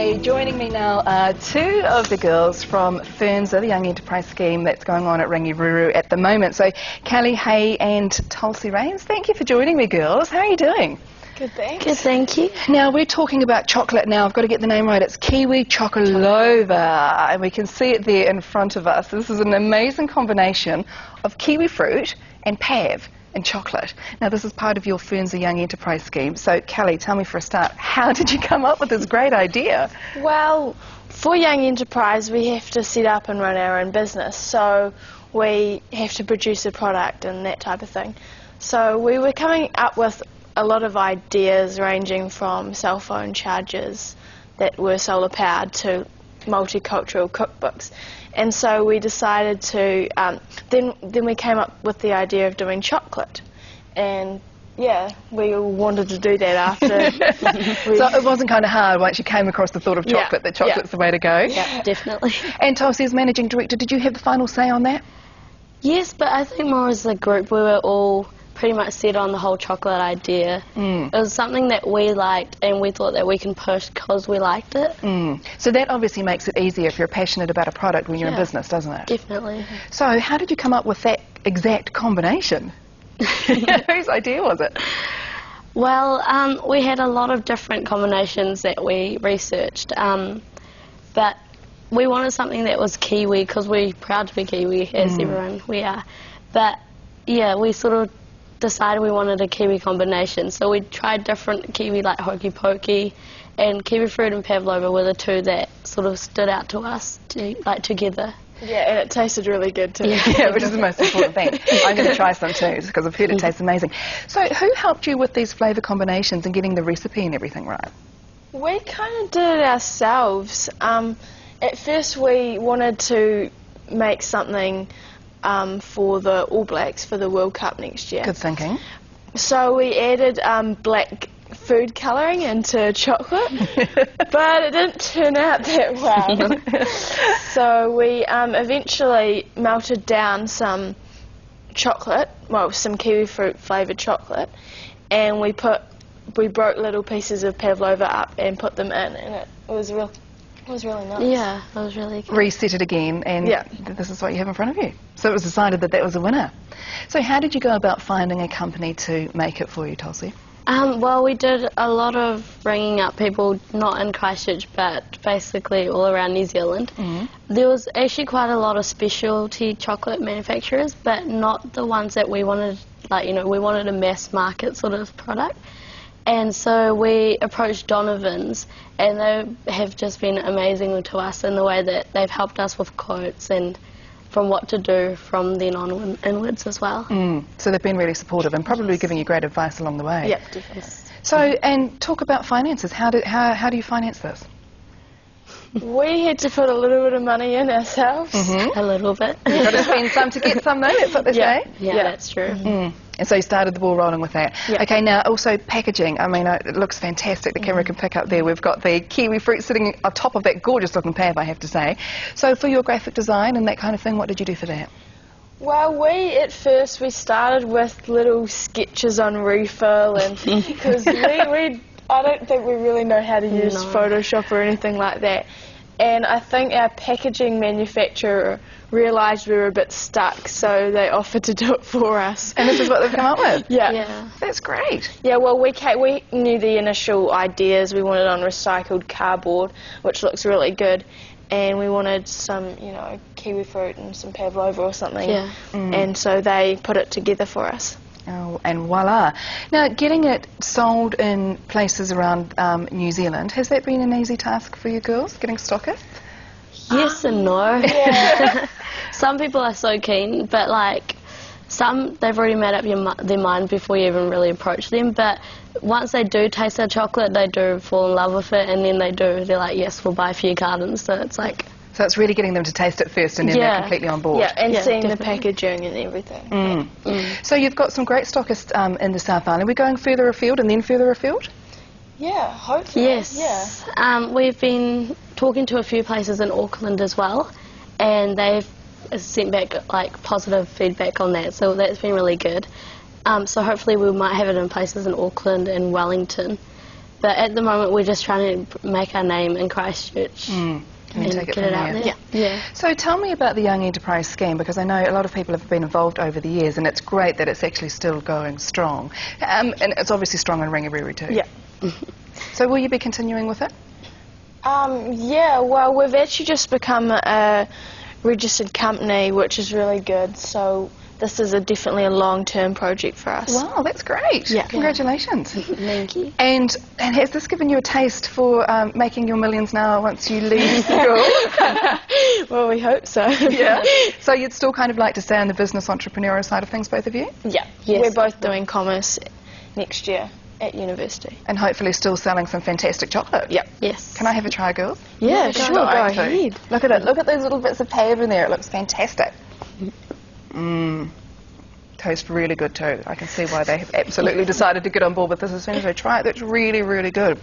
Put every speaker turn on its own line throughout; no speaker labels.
Okay, joining me now are two of the girls from Fernza, the Young Enterprise scheme that's going on at Rangi Ruru at the moment. So, Kelly Hay and Tulsi Rains, thank you for joining me, girls. How are you doing?
Good, thanks.
Good, thank you.
Now, we're talking about chocolate now. I've got to get the name right. It's Kiwi Chocolova, and we can see it there in front of us. This is an amazing combination of kiwi fruit and pav and chocolate. Now, this is part of your Fernza Young Enterprise scheme. So, Kelly, tell me for a start, how did you come up with this great idea?
Well, for Young Enterprise, we have to set up and run our own business, so we have to produce a product and that type of thing. So we were coming up with a lot of ideas ranging from cell phone chargers that were solar powered to multicultural cookbooks. And so we decided to, then we came up with the idea of doing chocolate. And yeah, we all wanted to do that after.
So it wasn't kind of hard once you came across the thought of chocolate, that chocolate's the way to go?
Yeah, definitely.
And Tulsi, as managing director, did you have the final say on that?
Yes, but I think more as a group, we were all pretty much set on the whole chocolate idea. It was something that we liked and we thought that we can push because we liked it.
So that obviously makes it easier if you're passionate about a product when you're in business, doesn't it?
Definitely.
So how did you come up with that exact combination? Whose idea was it?
Well, we had a lot of different combinations that we researched, but we wanted something that was Kiwi because we're proud to be Kiwi, as everyone we are. But yeah, we sort of decided we wanted a Kiwi combination, so we tried different Kiwi like Hokey Pokey, and Kiwi fruit and pavlova were the two that sort of stood out to us together.
Yeah, and it tasted really good too.
Yeah, which is the most important thing. I'm going to try some too because I've heard it tastes amazing. So who helped you with these flavour combinations and getting the recipe and everything right?
We kind of did it ourselves. At first we wanted to make something for the All Blacks for the World Cup next year.
Good thinking. So
we added black food colouring into chocolate, but it didn't turn out that well. So we eventually melted down some chocolate, well, some kiwi fruit flavoured chocolate, and we broke little pieces of pavlova up and put them in, and it was really nice.
Yeah, it was really good.
Reset it again, and this is what you have in front of you. So it was decided that that was a winner. So how did you go about finding a company to make it for you, Tulsi?
Well, we did a lot of ringing up people, not in Christchurch, but basically all around New Zealand. There was actually quite a lot of specialty chocolate manufacturers, but not the ones that we wanted, like, you know, we wanted a mass market sort of product. And so we approached Donovan's, and they have just been amazing to us in the way that they've helped us with quotes and from what to do from then on inwards as well.
So they've been really supportive and probably giving you great advice along the way.
Yeah, definitely.
So, and talk about finances. How do you finance this?
We had to put a little bit of money in ourselves.
A little bit.
You've got to spend some to get some though, that's what they say.
Yeah, that's true.
And so you started the ball rolling with that.
Yeah.
Okay, now also packaging. I mean, it looks fantastic. The camera can pick up there. We've got the kiwi fruit sitting on top of that gorgeous looking pav, I have to say. So for your graphic design and that kind of thing, what did you do for that?
Well, at first we started with little sketches on refill, and because I don't think we really know how to use Photoshop or anything like that. And I think our packaging manufacturer realised we were a bit stuck, so they offered to do it for us.
And this is what they've come up with?
Yeah.
That's great.
Yeah, well, we knew the initial ideas. We wanted on recycled cardboard, which looks really good. And we wanted some, you know, kiwi fruit and some pavlova or something.
Yeah.
And so they put it together for us.
Oh, and voila. Now, getting it sold in places around New Zealand, has that been an easy task for you girls, getting stockists?
Yes and no.
Yeah.
Some people are so keen, but like some, they've already made up their mind before you even really approach them. But once they do taste the chocolate, they do fall in love with it, and then they're like, yes, we'll buy a few cartons. So it's like...
So it's really getting them to taste it first and then they're completely on board.
Yeah, and seeing
definitely.
the packaging and everything.
So you've got some great stockists in the South Island. Are we going further afield and then further afield?
Yeah, hopefully.
Yes.
Yeah.
We've been talking to a few places in Auckland as well, and they've sent back like positive feedback on that, so that's been really good. So hopefully we might have it in places in Auckland and Wellington. But at the moment, we're just trying to make our name in Christchurch and
take it
get it
from
out
there.
there. Yeah.
So tell me about the Young Enterprise scheme, because I know a lot of people have been involved over the years, and it's great that it's actually still going strong. And it's obviously strong in Rangi Ruru too.
Yeah.
So will you be continuing with it?
Yeah, well, we've actually just become a registered company, which is really good, so this is definitely a long-term project for us.
Wow, that's great.
Yeah.
Congratulations.
Thank you.
And has this given you a taste for making your millions now once you leave school?
Well, we hope so.
Yeah. So you'd still kind of like to stay on the business entrepreneurial side of things, both of you?
Yeah.
Yes.
We're both doing commerce next year at university.
And hopefully still selling some fantastic chocolate.
Yep.
Yes.
Can I have a try, girls?
Yeah, sure, go ahead.
Look at it. Look at those little bits of pave in there. It looks fantastic. Tastes really good too. I can see why they have absolutely decided to get on board with this as soon as they try it. That's really, really good.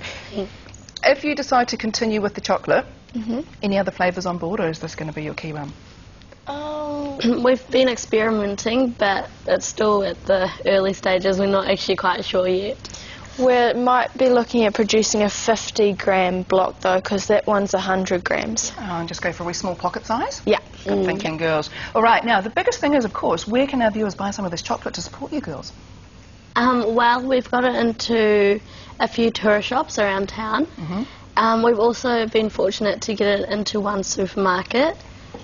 If you decide to continue with the chocolate, any other flavours on board, or is this going to be your key one?
We've been experimenting, but it's still at the early stages. We're not actually quite sure yet.
We might be looking at producing a 50-gram block though, because that one's 100 grams.
Oh, and just go for a wee small pocket size?
Yeah.
Good thinking, girls. All right, now the biggest thing is, of course, where can our viewers buy some of this chocolate to support you girls?
Well, we've got it into a few tourist shops around town. We've also been fortunate to get it into one supermarket.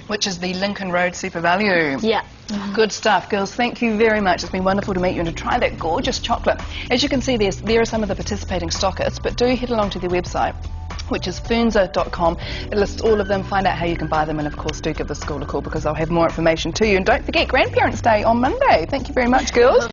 Which is the Lincoln Road Super Value.
Yeah.
Good stuff, girls. Thank you very much. It's been wonderful to meet you and to try that gorgeous chocolate. As you can see, there are some of the participating stockists, but do head along to their website, which is funza.com. It lists all of them, find out how you can buy them, and of course do give the school a call because they'll have more information to you. And don't forget Grandparents' Day on Monday. Thank you very much, girls.